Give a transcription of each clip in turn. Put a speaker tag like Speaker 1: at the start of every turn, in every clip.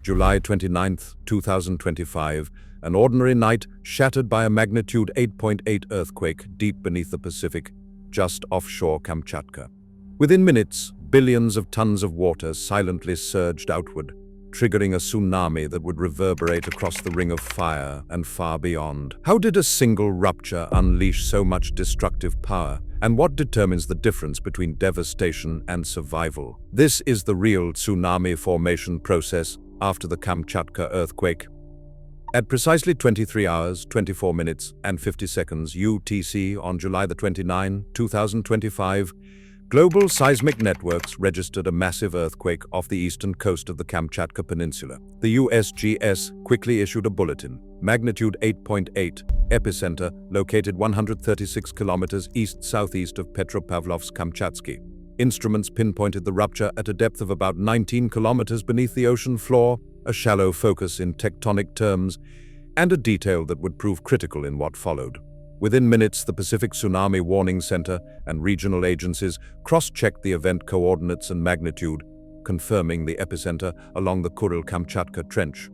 Speaker 1: July 29th, 2025, an ordinary night shattered by a magnitude 8.8 earthquake deep beneath the Pacific, just offshore Kamchatka. Within minutes, billions of tons of water silently surged outward, triggering a tsunami that would reverberate across the ring of fire and far beyond. How did a single rupture unleash so much destructive power? And what determines the difference between devastation and survival? This is the real tsunami formation process after the Kamchatka earthquake. At precisely 23 hours, 24 minutes, and 50 seconds UTC on July 29, 2025, global seismic networks registered a massive earthquake off the eastern coast of the Kamchatka Peninsula. The USGS quickly issued a bulletin. Magnitude 8.8, epicenter located 136 kilometers east-southeast of Petropavlovsk-Kamchatsky. Instruments pinpointed the rupture at a depth of about 19 kilometers beneath the ocean floor, a shallow focus in tectonic terms, and a detail that would prove critical in what followed. Within minutes, the Pacific Tsunami Warning Center and regional agencies cross-checked the event coordinates and magnitude, confirming the epicenter along the Kuril-Kamchatka Trench,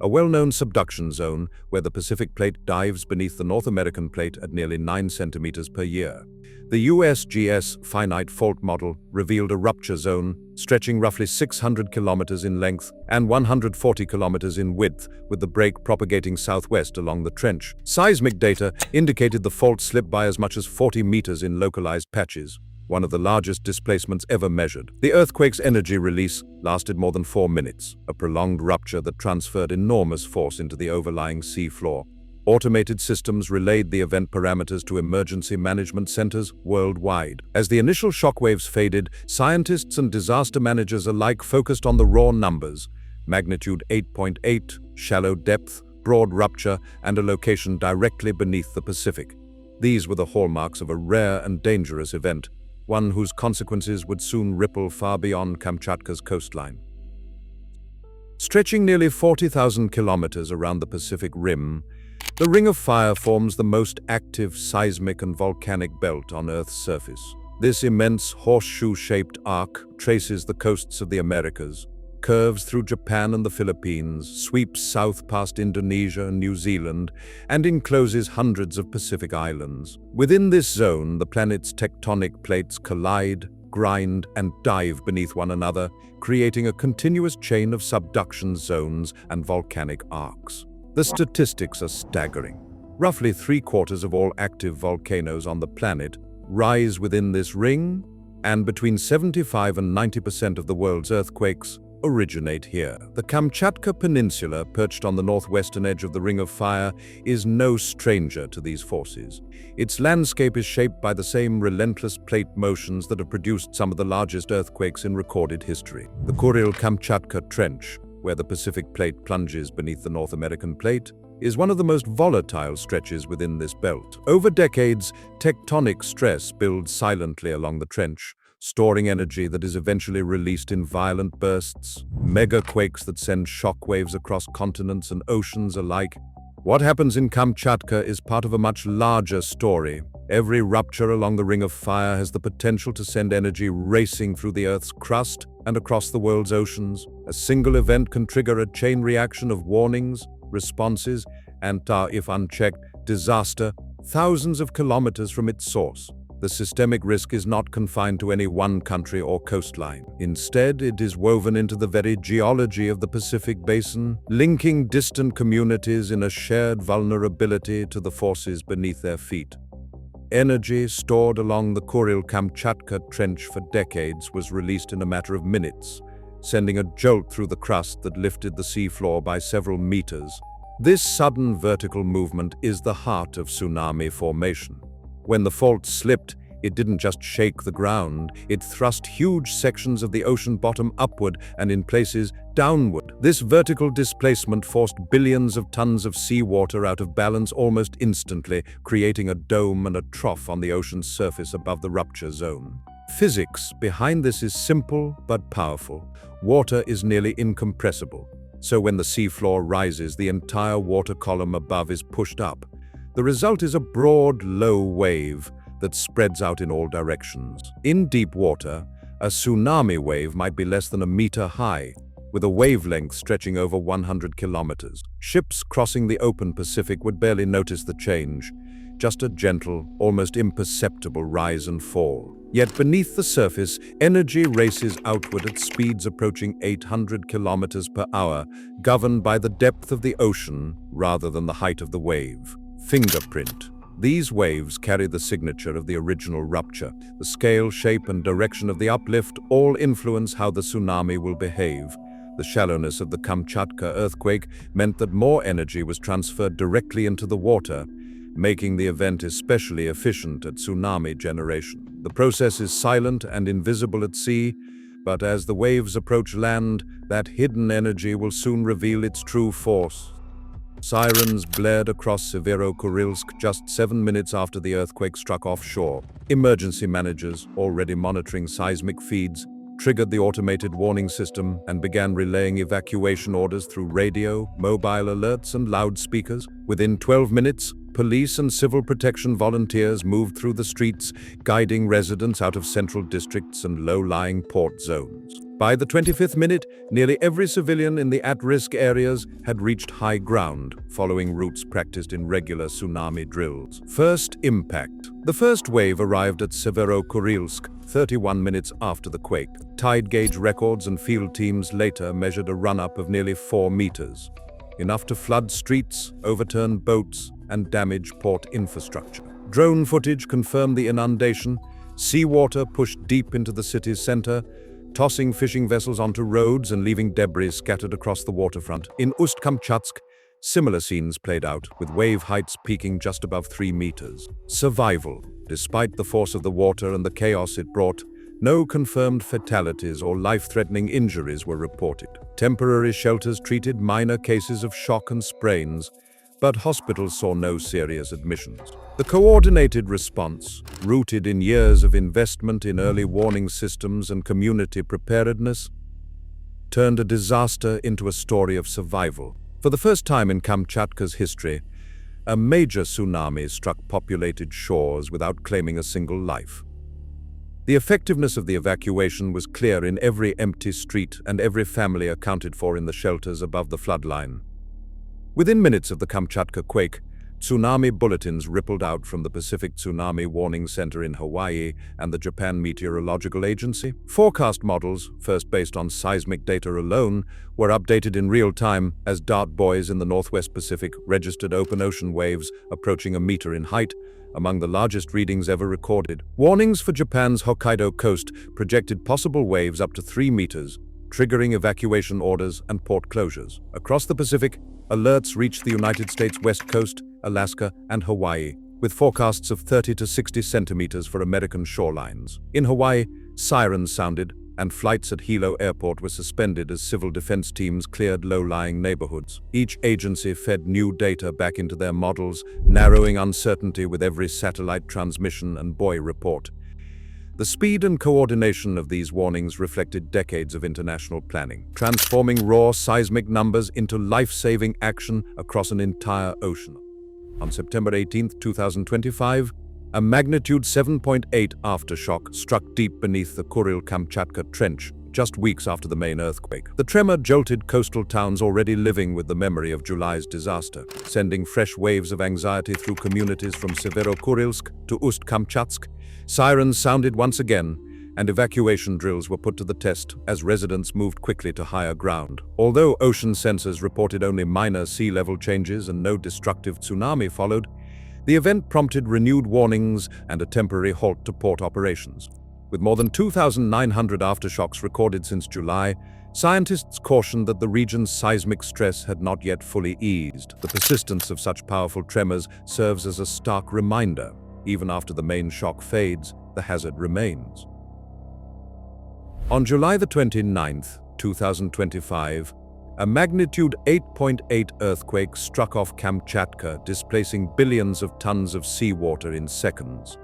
Speaker 1: a well-known subduction zone where the Pacific Plate dives beneath the North American Plate at nearly 9 centimeters per year. The USGS finite fault model revealed a rupture zone stretching roughly 600 kilometers in length and 140 kilometers in width, with the break propagating southwest along the trench. Seismic data indicated the fault slipped by as much as 40 meters in localized patches, one of the largest displacements ever measured. The earthquake's energy release lasted more than 4 minutes, a prolonged rupture that transferred enormous force into the overlying seafloor. Automated systems relayed the event parameters to emergency management centers worldwide. As the initial shockwaves faded, scientists and disaster managers alike focused on the raw numbers: magnitude 8.8, shallow depth, broad rupture, and a location directly beneath the Pacific. These were the hallmarks of a rare and dangerous event, one whose consequences would soon ripple far beyond Kamchatka's coastline. Stretching nearly 40,000 kilometers around the Pacific Rim, the Ring of Fire forms the most active seismic and volcanic belt on Earth's surface. This immense horseshoe-shaped arc traces the coasts of the Americas, curves through Japan and the Philippines, sweeps south past Indonesia and New Zealand, and encloses hundreds of Pacific islands. Within this zone, the planet's tectonic plates collide, grind, and dive beneath one another, creating a continuous chain of subduction zones and volcanic arcs. The statistics are staggering. Roughly 3/4 of all active volcanoes on the planet rise within this ring, and between 75 and 90% of the world's earthquakes originate here. The Kamchatka Peninsula, perched on the northwestern edge of the Ring of Fire, is no stranger to these forces. Its landscape is shaped by the same relentless plate motions that have produced some of the largest earthquakes in recorded history. The Kuril-Kamchatka Trench, where the Pacific Plate plunges beneath the North American Plate, is one of the most volatile stretches within this belt. Over decades, tectonic stress builds silently along the trench, storing energy that is eventually released in violent bursts, megaquakes that send shockwaves across continents and oceans alike. What happens in Kamchatka is part of a much larger story. Every rupture along the Ring of Fire has the potential to send energy racing through the Earth's crust and across the world's oceans. A single event can trigger a chain reaction of warnings, responses, and, if unchecked, disaster thousands of kilometers from its source. The systemic risk is not confined to any one country or coastline. Instead, it is woven into the very geology of the Pacific Basin, linking distant communities in a shared vulnerability to the forces beneath their feet. Energy stored along the Kuril-Kamchatka Trench for decades was released in a matter of minutes, sending a jolt through the crust that lifted the seafloor by several meters. This sudden vertical movement is the heart of tsunami formation. When the fault slipped, it didn't just shake the ground, it thrust huge sections of the ocean bottom upward and in places downward. This vertical displacement forced billions of tons of seawater out of balance almost instantly, creating a dome and a trough on the ocean's surface above the rupture zone. Physics behind this is simple but powerful. Water is nearly incompressible, so when the seafloor rises, the entire water column above is pushed up. The result is a broad, low wave that spreads out in all directions. In deep water, a tsunami wave might be less than a meter high, with a wavelength stretching over 100 kilometers. Ships crossing the open Pacific would barely notice the change, just a gentle, almost imperceptible rise and fall. Yet beneath the surface, energy races outward at speeds approaching 800 kilometers per hour, governed by the depth of the ocean rather than the height of the wave. Fingerprint. These waves carry the signature of the original rupture. The scale, shape, and direction of the uplift all influence how the tsunami will behave. The shallowness of the Kamchatka earthquake meant that more energy was transferred directly into the water, making the event especially efficient at tsunami generation. The process is silent and invisible at sea, but as the waves approach land, that hidden energy will soon reveal its true force. Sirens blared across Severokurilsk just 7 minutes after the earthquake struck offshore. Emergency managers, already monitoring seismic feeds, triggered the automated warning system and began relaying evacuation orders through radio, mobile alerts, and loudspeakers. Within 12 minutes, police and civil protection volunteers moved through the streets, guiding residents out of central districts and low-lying port zones. By the 25th minute, nearly every civilian in the at-risk areas had reached high ground, following routes practiced in regular tsunami drills. First impact. The first wave arrived at Severokurilsk 31 minutes after the quake. Tide gauge records and field teams later measured a run-up of nearly 4 meters, enough to flood streets, overturn boats, and damage port infrastructure. Drone footage confirmed the inundation. Seawater pushed deep into the city's center, tossing fishing vessels onto roads and leaving debris scattered across the waterfront. In Ust-Kamchatsk, similar scenes played out, with wave heights peaking just above 3 meters. Survival. Despite the force of the water and the chaos it brought, no confirmed fatalities or life-threatening injuries were reported. Temporary shelters treated minor cases of shock and sprains, but hospitals saw no serious admissions. The coordinated response, rooted in years of investment in early warning systems and community preparedness, turned a disaster into a story of survival. For the first time in Kamchatka's history, a major tsunami struck populated shores without claiming a single life. The effectiveness of the evacuation was clear in every empty street and every family accounted for in the shelters above the floodline. Within minutes of the Kamchatka quake, tsunami bulletins rippled out from the Pacific Tsunami Warning Center in Hawaii and the Japan Meteorological Agency. Forecast models, first based on seismic data alone, were updated in real time as dart buoys in the Northwest Pacific registered open ocean waves approaching a meter in height, among the largest readings ever recorded. Warnings for Japan's Hokkaido coast projected possible waves up to 3 meters, triggering evacuation orders and port closures. Across the Pacific, alerts reached the United States West Coast, Alaska, and Hawaii, with forecasts of 30 to 60 centimeters for American shorelines. In Hawaii, sirens sounded, and flights at Hilo Airport were suspended as civil defense teams cleared low-lying neighborhoods. Each agency fed new data back into their models, narrowing uncertainty with every satellite transmission and buoy report. The speed and coordination of these warnings reflected decades of international planning, transforming raw seismic numbers into life-saving action across an entire ocean. On September 18, 2025, a magnitude 7.8 aftershock struck deep beneath the Kuril-Kamchatka Trench, just weeks after the main earthquake. The tremor jolted coastal towns already living with the memory of July's disaster, sending fresh waves of anxiety through communities from Severokurilsk to Ust-Kamchatsk. Sirens sounded once again, and evacuation drills were put to the test as residents moved quickly to higher ground. Although ocean sensors reported only minor sea level changes and no destructive tsunami followed, the event prompted renewed warnings and a temporary halt to port operations. With more than 2,900 aftershocks recorded since July, scientists cautioned that the region's seismic stress had not yet fully eased. The persistence of such powerful tremors serves as a stark reminder. Even after the main shock fades, the hazard remains. On July the 29th, 2025, a magnitude 8.8 earthquake struck off Kamchatka, displacing billions of tons of seawater in seconds.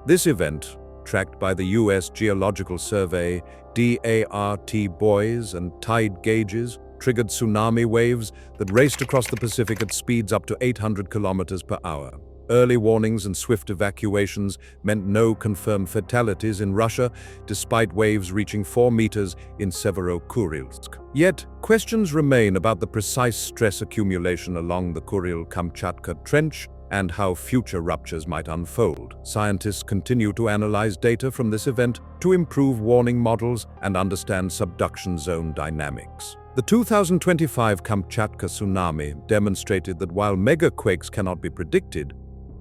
Speaker 1: This event, tracked by the U.S. Geological Survey, DART buoys and tide gauges, triggered tsunami waves that raced across the Pacific at speeds up to 800 kilometers per hour. Early warnings and swift evacuations meant no confirmed fatalities in Russia, despite waves reaching 4 meters in Severokurilsk. Yet, questions remain about the precise stress accumulation along the Kuril-Kamchatka Trench and how future ruptures might unfold. Scientists continue to analyze data from this event to improve warning models and understand subduction zone dynamics. The 2025 Kamchatka tsunami demonstrated that while megaquakes cannot be predicted,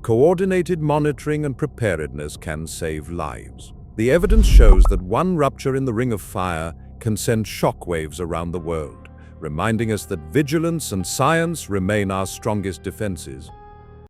Speaker 1: coordinated monitoring and preparedness can save lives. The evidence shows that one rupture in the Ring of Fire can send shockwaves around the world, reminding us that vigilance and science remain our strongest defenses.